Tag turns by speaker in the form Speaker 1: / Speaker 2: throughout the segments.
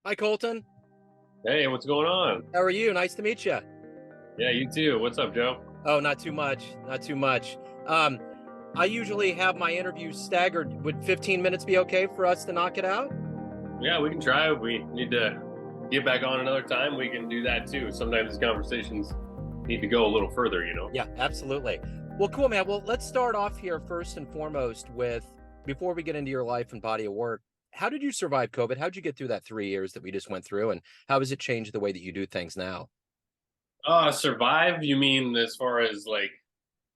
Speaker 1: Hi, Colton.
Speaker 2: Hey, what's going on?
Speaker 1: How are you? Nice to meet you.
Speaker 2: Yeah, you too. What's up, Joe?
Speaker 1: Oh, not too much. Not too much. Um, I usually have my interviews staggered. Would 15 minutes be okay for us to knock it out?
Speaker 2: Yeah, we can try. If we need to get back on another time, we can do that too. Sometimes these conversations need to go a little further.
Speaker 1: Yeah, absolutely. Well, cool, man. Well, let's start off here first and foremost with before we get into your life and body of work. How did you survive COVID? How'd you get through that 3 years that we just went through, and how has it changed the way that you do things now?
Speaker 2: Survive? You mean as far as like,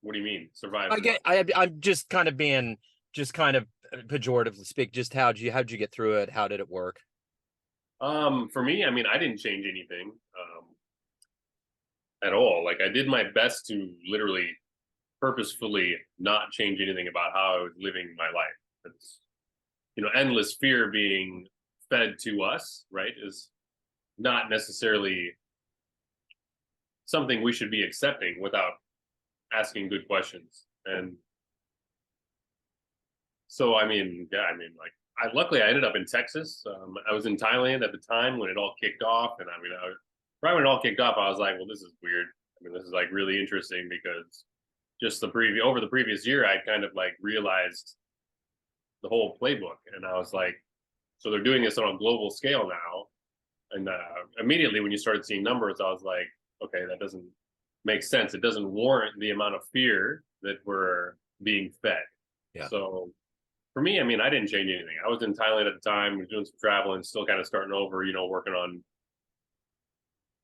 Speaker 2: what do you mean? Survive
Speaker 1: I
Speaker 2: what?
Speaker 1: get. I'm just kind of being just kind of pejoratively speak. Just how'd you get through it? How did it work?
Speaker 2: For me, I mean, I didn't change anything at all. Like, I did my best to literally purposefully not change anything about how I was living my life. It's, endless fear being fed to us, right, is not necessarily something we should be accepting without asking good questions. And so, I mean, yeah, I mean, like, luckily I ended up in Texas. I was in Thailand at the time when it all kicked off, and I mean, right when it all kicked off, I was like, well, this is weird. I mean, this is like really interesting because just the previous year, I kind of like realized the whole playbook, and I was like, so they're doing this on a global scale now. And immediately when you started seeing numbers, I was like, okay, that doesn't make sense. It doesn't warrant the amount of fear that we're being fed.
Speaker 1: Yeah.
Speaker 2: So for me, I mean, I didn't change anything. I was in Thailand at the time, was doing some traveling, still kind of starting over, working on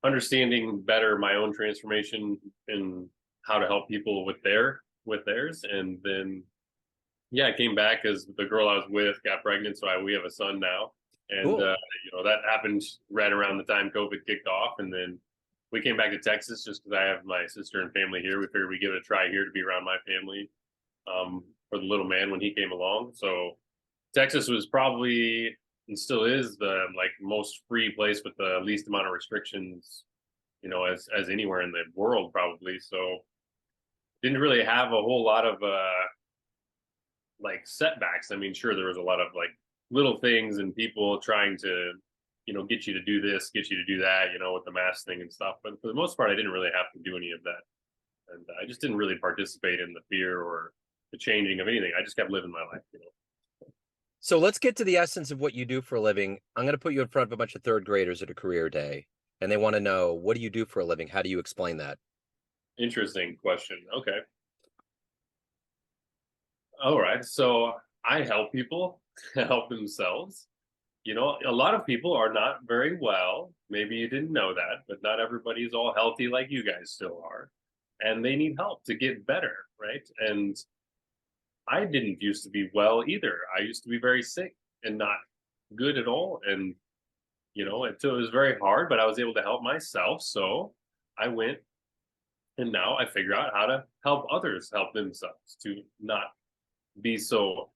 Speaker 2: understanding better my own transformation and how to help people with theirs. And then yeah, I came back as the girl I was with got pregnant, so we have a son now. And
Speaker 1: Cool.
Speaker 2: that happened right around the time COVID kicked off, and then we came back to Texas just because I have my sister and family here. We figured we'd give it a try here to be around my family for the little man when he came along. So Texas was probably and still is the like most free place with the least amount of restrictions, as anywhere in the world probably. So didn't really have a whole lot of like setbacks. I mean, sure, there was a lot of like little things and people trying to, get you to do this, get you to do that, with the mask thing and stuff. But for the most part, I didn't really have to do any of that. And I just didn't really participate in the fear or the changing of anything. I just kept living my life.
Speaker 1: So let's get to the essence of what you do for a living. I'm going to put you in front of a bunch of third graders at a career day, and they want to know, what do you do for a living? How do you explain that?
Speaker 2: Interesting question. Okay. All right. So I help people help themselves. A lot of people are not very well. Maybe you didn't know that, but not everybody's all healthy like you guys still are. And they need help to get better, right? And I didn't used to be well either. I used to be very sick and not good at all. And, so it was very hard, but I was able to help myself. So I went and now I figure out how to help others help themselves to not be so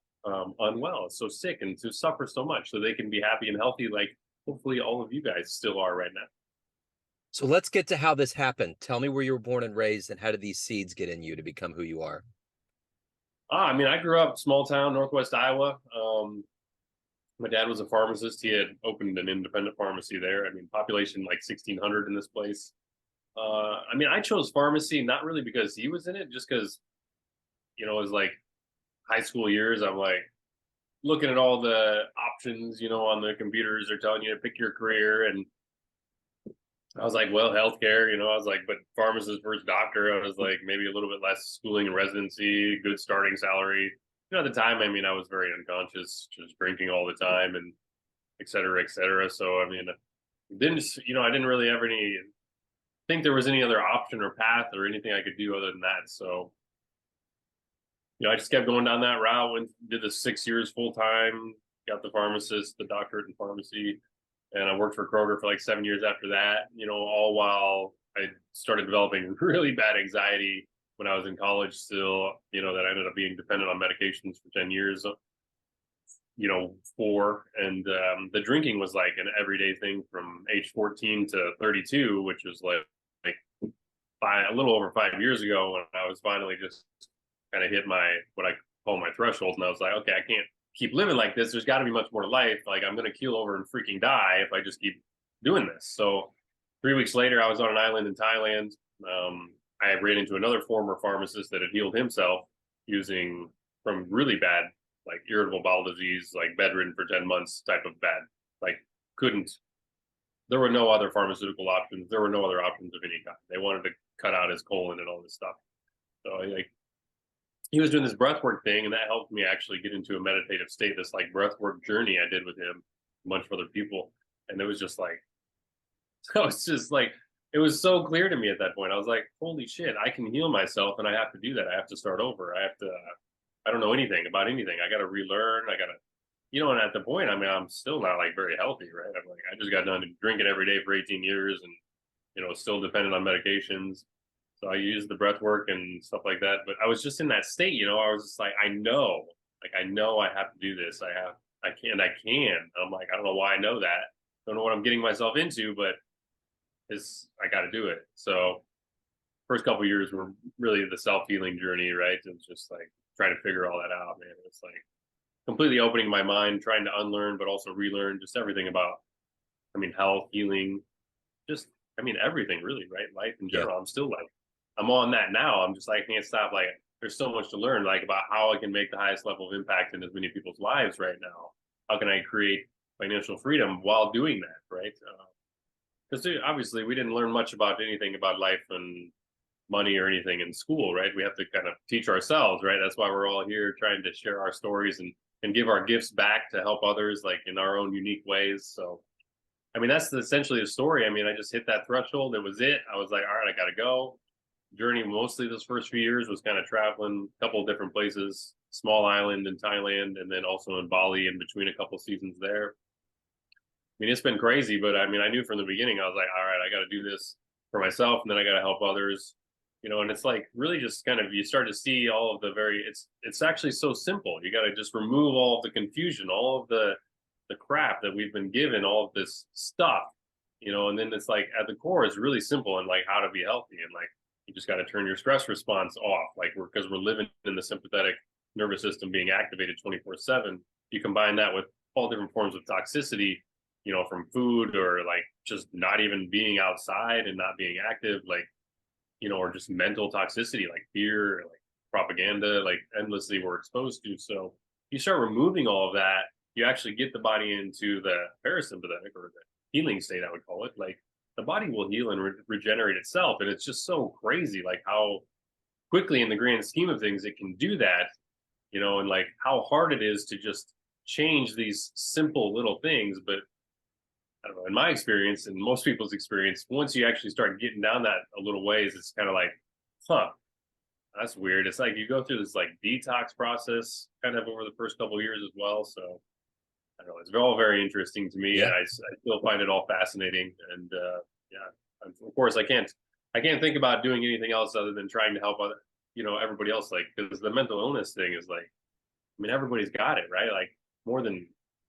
Speaker 2: unwell, so sick, and to suffer so much so they can be happy and healthy, like hopefully all of you guys still are right now.
Speaker 1: So let's get to how this happened. Tell me where you were born and raised, and how did these seeds get in you to become who you are?
Speaker 2: I mean, I grew up small town, Northwest Iowa. My dad was a pharmacist. He had opened an independent pharmacy there. I mean, population like 1,600 in this place. I mean, I chose pharmacy not really because he was in it, just because, it was like high school years. I'm like looking at all the options, on the computers. They're telling you to pick your career. And I was like, well, healthcare, I was like, but pharmacist versus doctor, I was like, maybe a little bit less schooling and residency, good starting salary. At the time, I mean, I was very unconscious, just drinking all the time and et cetera, et cetera. So, I mean, I didn't really ever think there was any other option or path or anything I could do other than that. So, I just kept going down that route, went, did the 6 years full time, got the pharmacist, the doctorate in pharmacy, and I worked for Kroger for like 7 years after that. All while I started developing really bad anxiety when I was in college. Still, that I ended up being dependent on medications for 10 years. And the drinking was like an everyday thing from age 14 to 32, which was like a little over 5 years ago when I was finally just kind of hit my what I call my threshold, and I was like, okay, I can't keep living like this, there's got to be much more to life. Like, I'm going to keel over and freaking die if I just keep doing this. So 3 weeks later, I was on an island in Thailand. I ran into another former pharmacist that had healed himself using from really bad, like irritable bowel disease, like bedridden for 10 months type of bad. Like, couldn't, there were no other pharmaceutical options. There were no other options of any kind. They wanted to cut out his colon and all this stuff. So like, he was doing this breathwork thing, and that helped me actually get into a meditative state. This like breathwork journey I did with him, a bunch of other people, and it was just like, I was just like, it was so clear to me at that point. I was like, holy shit, I can heal myself, and I have to do that. I have to start over. I have to. I don't know anything about anything. I got to relearn. I got to, and at the point, I mean, I'm still not like very healthy, right? I'm like, I just got done drinking every day for 18 years, and still dependent on medications. So I used the breath work and stuff like that. But I was just in that state, I was just like, I know I have to do this. I can. I'm like, I don't know why I know that. Don't know what I'm getting myself into, but I got to do it. So first couple of years were really the self-healing journey, right? It was just like trying to figure all that out, man. It's like completely opening my mind, trying to unlearn, but also relearn just everything about, health, healing, just, everything really, right? Life in
Speaker 1: Yeah.
Speaker 2: general. I'm on that now. I'm just like, I can't stop. Like, there's so much to learn, like about how I can make the highest level of impact in as many people's lives right now. How can I create financial freedom while doing that, right? Because obviously we didn't learn much about anything about life and money or anything in school, right? We have to kind of teach ourselves, right? That's why we're all here trying to share our stories and give our gifts back to help others, like in our own unique ways. So that's essentially the story. I just hit that threshold. It was it. I was like, all right, I got to go. Journey mostly those first few years was kind of traveling a couple of different places, small island in Thailand, and then also in Bali in between a couple seasons there. It's been crazy, but I knew from the beginning, I was like, all right, I got to do this for myself, and then I got to help others. And it's like really just kind of, you start to see all of the it's actually so simple. You got to just remove all of the confusion, all of the crap that we've been given, all of this stuff, and then it's like at the core, it's really simple and like how to be healthy. And like, you just got to turn your stress response off. Like, because we're living in the sympathetic nervous system being activated 24/7. You combine that with all different forms of toxicity, from food or like just not even being outside and not being active, like, or just mental toxicity, like fear, like propaganda, like endlessly we're exposed to. So you start removing all of that, you actually get the body into the parasympathetic or the healing state, I would call it. Like, the body will heal and regenerate itself. And it's just so crazy, like how quickly in the grand scheme of things it can do that, and like how hard it is to just change these simple little things. But I don't know, in my experience and most people's experience, once you actually start getting down that a little ways, it's kind of like, huh, that's weird. It's like you go through this like detox process kind of over the first couple of years as well. So I don't know, it's all very interesting to me.
Speaker 1: Yeah.
Speaker 2: I still find it all fascinating. And yeah, of course I can't think about doing anything else other than trying to help other, everybody else. Like, because the mental illness thing is like, everybody's got it, right? Like, more than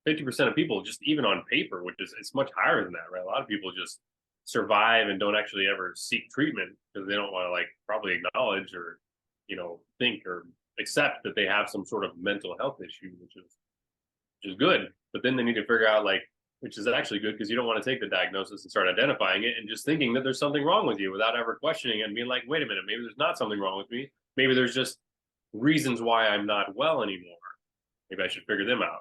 Speaker 2: 50% of people, just even on paper, which is, it's much higher than that, right? A lot of people just survive and don't actually ever seek treatment because they don't want to like probably acknowledge or, think or accept that they have some sort of mental health issue, which is good. But then they need to figure out like, which is actually good because you don't want to take the diagnosis and start identifying it and just thinking that there's something wrong with you without ever questioning it and being like, wait a minute, maybe there's not something wrong with me. Maybe there's just reasons why I'm not well anymore. Maybe I should figure them out.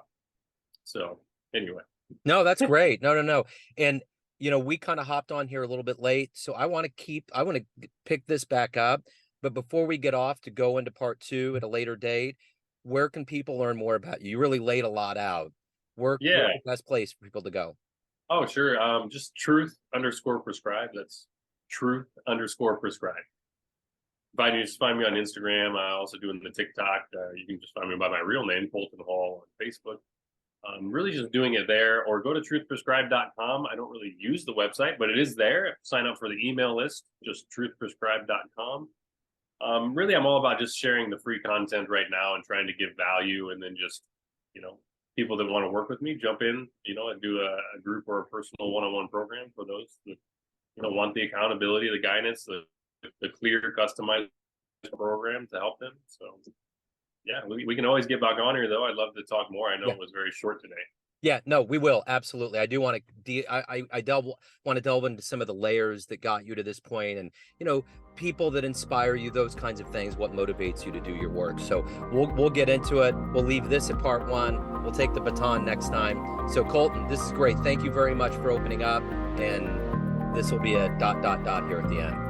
Speaker 2: So anyway.
Speaker 1: No, that's great. No, no, no. And we kind of hopped on here a little bit late, so I want to pick this back up. But before we get off to go into part two at a later date, where can people learn more about you? You really laid a lot out. Where's
Speaker 2: Yeah.
Speaker 1: the best place for people to go?
Speaker 2: Oh, sure. Just truth_prescribe. That's truth_prescribe. If I just find me on Instagram, I also doing the TikTok. You can just find me by my real name, Colton Hall, on Facebook. Really just doing it there, or go to truthprescribe.com. I don't really use the website, but it is there. Sign up for the email list, just truthprescribe.com. Really, I'm all about just sharing the free content right now and trying to give value. And then just, you know, people that want to work with me, jump in, and do a group or a personal one-on-one program for those that, want the accountability, the guidance, the clear, customized program to help them. So Yeah, we can always get back on here though. I'd love to talk more. I know
Speaker 1: Yeah.
Speaker 2: it was very short today.
Speaker 1: Yeah, no, we will absolutely. I do want to want to delve into some of the layers that got you to this point, and people that inspire you, those kinds of things, what motivates you to do your work. So we'll get into it. We'll leave this at part one. We'll take the baton next time. So Colton, this is great. Thank you very much for opening up, and this will be a ... here at the end.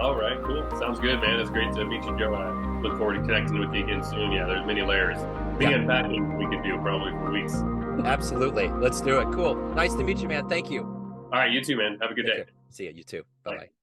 Speaker 2: All right, cool. Sounds good, man. It's great to meet you, Joe. I look forward to connecting with you again soon. Yeah, there's many layers. Big
Speaker 1: Yeah.
Speaker 2: unpacking we could do probably for weeks.
Speaker 1: Absolutely. Let's do it. Cool. Nice to meet you, man. Thank you.
Speaker 2: All right, you too, man. Have a good
Speaker 1: Take
Speaker 2: day.
Speaker 1: care. See you. You too. Bye bye.